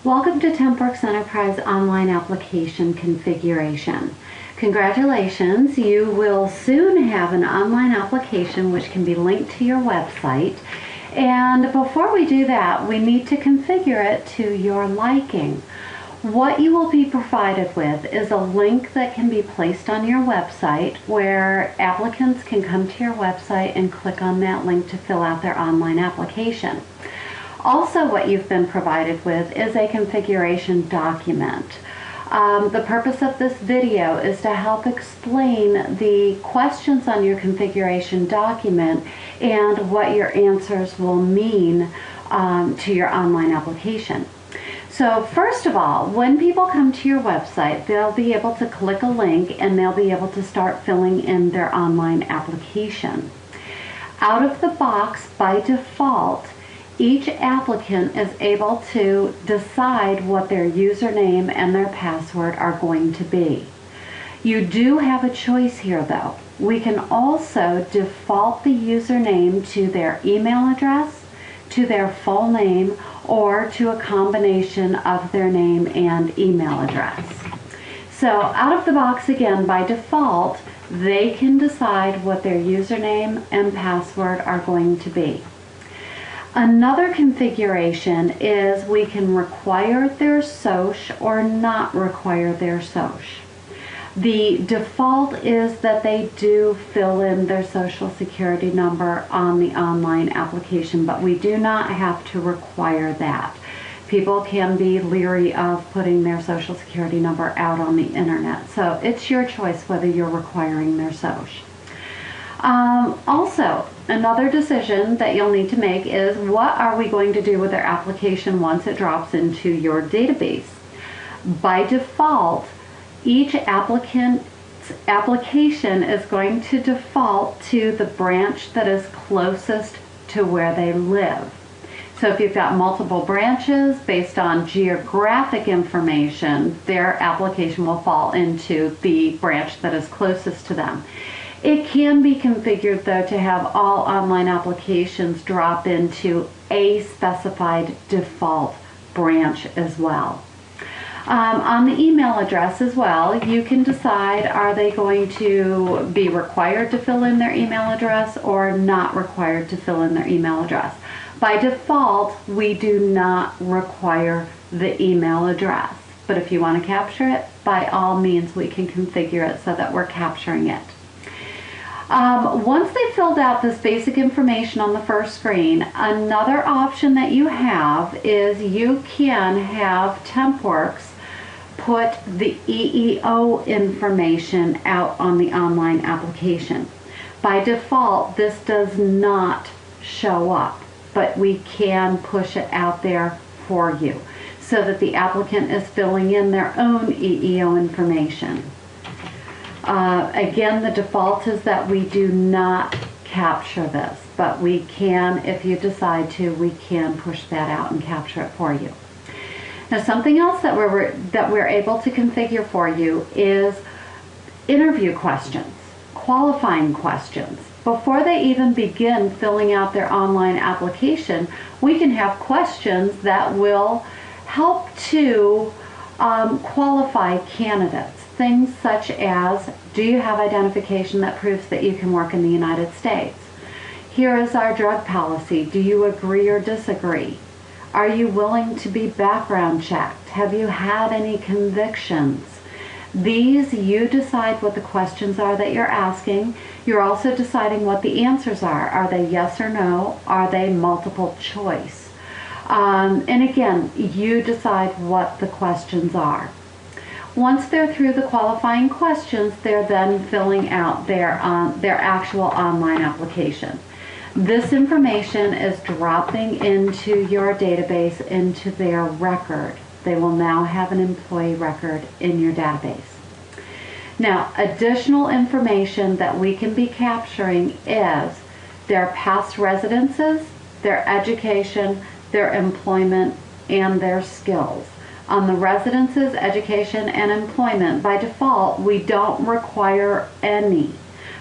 Welcome to TempWorks Enterprise Online Application Configuration. Congratulations, you will soon have an online application which can be linked to your website. And before we do that, we need to configure it to your liking. What you will be provided with is a link that can be placed on your website where applicants can come to your website and click on that link to fill out their online application. Also, what you've been provided with is a configuration document. The purpose of this video is to help explain the questions on your configuration document and what your answers will mean to your online application. So first of all, when people come to your website, they'll be able to click a link and they'll be able to start filling in their online application. Out of the box, by default, each applicant is able to decide what their username and their password are going to be. You do have a choice here though. We can also default the username to their email address, to their full name, or to a combination of their name and email address. So out of the box again, by default, they can decide what their username and password are going to be. Another configuration is we can require their SOCH or not require their SOCH. The default is that they do fill in their social security number on the online application, but we do not have to require that. People can be leery of putting their social security number out on the internet, so it's your choice whether you're requiring their SOCH. Also, another decision that you'll need to make is what are we going to do with their application once it drops into your database. By default, each applicant's application is going to default to the branch that is closest to where they live. So if you've got multiple branches based on geographic information, their application will fall into the branch that is closest to them. It can be configured though to have all online applications drop into a specified default branch as well. On the email address as well, you can decide are they going to be required to fill in their email address or not required to fill in their email address. By default, we do not require the email address, but if you want to capture it, by all means we can configure it so that we're capturing it. Once they've filled out this basic information on the first screen, another option that you have is you can have TempWorks put the EEO information out on the online application. By default, this does not show up, but we can push it out there for you so that the applicant is filling in their own EEO information. Again, the default is that we do not capture this, but we can, if you decide to, we can push that out and capture it for you. Now, something else that we're able to configure for you is interview questions, qualifying questions. Before they even begin filling out their online application, we can have questions that will help to qualify candidates. Things such as, do you have identification that proves that you can work in the United States? Here is our drug policy. Do you agree or disagree? Are you willing to be background checked? Have you had any convictions? These, you decide what the questions are that you're asking. You're also deciding what the answers are. Are they yes or no? Are they multiple choice? And again, you decide what the questions are. Once they're through the qualifying questions, they're then filling out their actual online application. This information is dropping into your database, into their record. They will now have an employee record in your database. Now, additional information that we can be capturing is their past residences, their education, their employment, and their skills. On the residences, education, and employment, by default, we don't require any,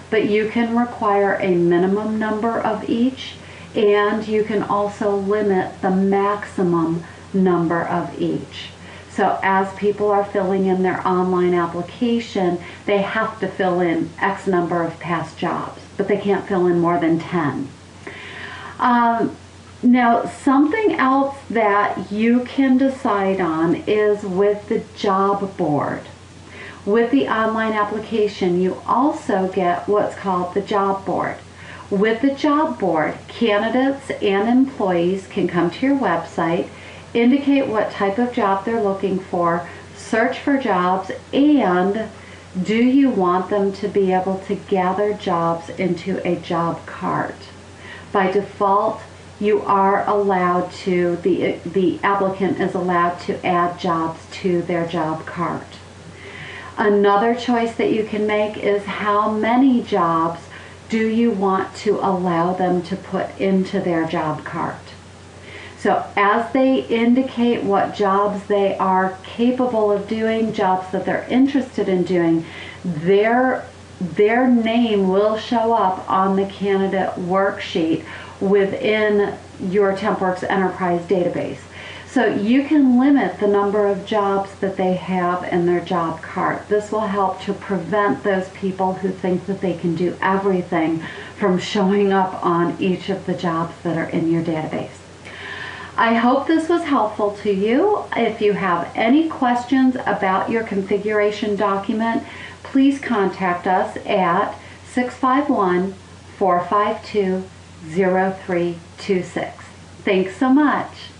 but you can require a minimum number of each, and you can also limit the maximum number of each. So as people are filling in their online application, they have to fill in X number of past jobs, but they can't fill in more than 10. Now, something else that you can decide on is with the job board. With the online application, you also get what's called the job board. With the job board, candidates and employees can come to your website, indicate what type of job they're looking for, search for jobs, and do you want them to be able to gather jobs into a job cart? By default, you are allowed to, the applicant is allowed to add jobs to their job cart. Another choice that you can make is how many jobs do you want to allow them to put into their job cart. So as they indicate what jobs they are capable of doing, jobs that they're interested in doing, their name will show up on the candidate worksheet within your TempWorks Enterprise database. So you can limit the number of jobs that they have in their job cart. This will help to prevent those people who think that they can do everything from showing up on each of the jobs that are in your database. I hope this was helpful to you. If you have any questions about your configuration document, please contact us at 651-452-0326. Thanks so much.